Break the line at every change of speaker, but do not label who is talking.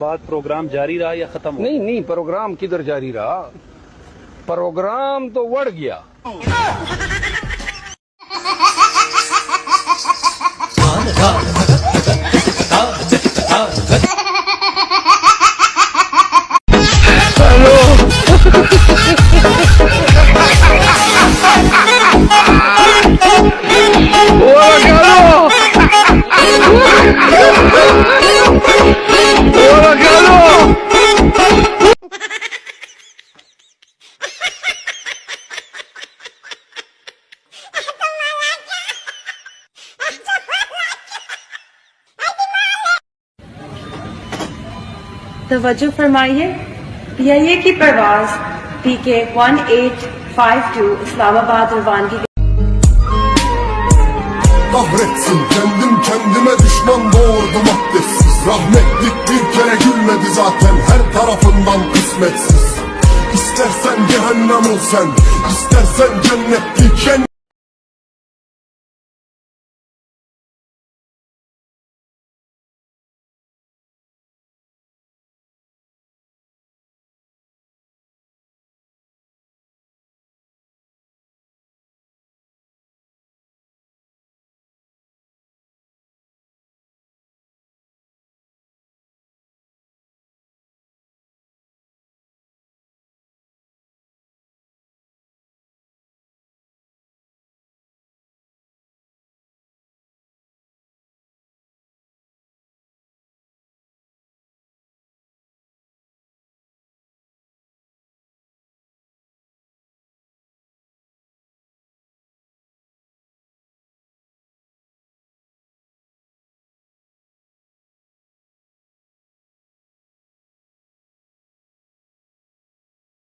बाद प्रोग्राम जारी रहा या खत्म हो?
नहीं, प्रोग्राम किधर जारी रहा, प्रोग्राम तो बढ़ गया।
तवज्जो फरमाइए, PIA की परवाज PK 1852 इस्लामाबाद रवानगी।
Kahretsin kendim kendime düşman doğurdum abdestsiz. Rahmetlik bir kere gülmedi zaten, her tarafından kısmetsiz. İstersen cehennem ol sen, istersen cennetlik.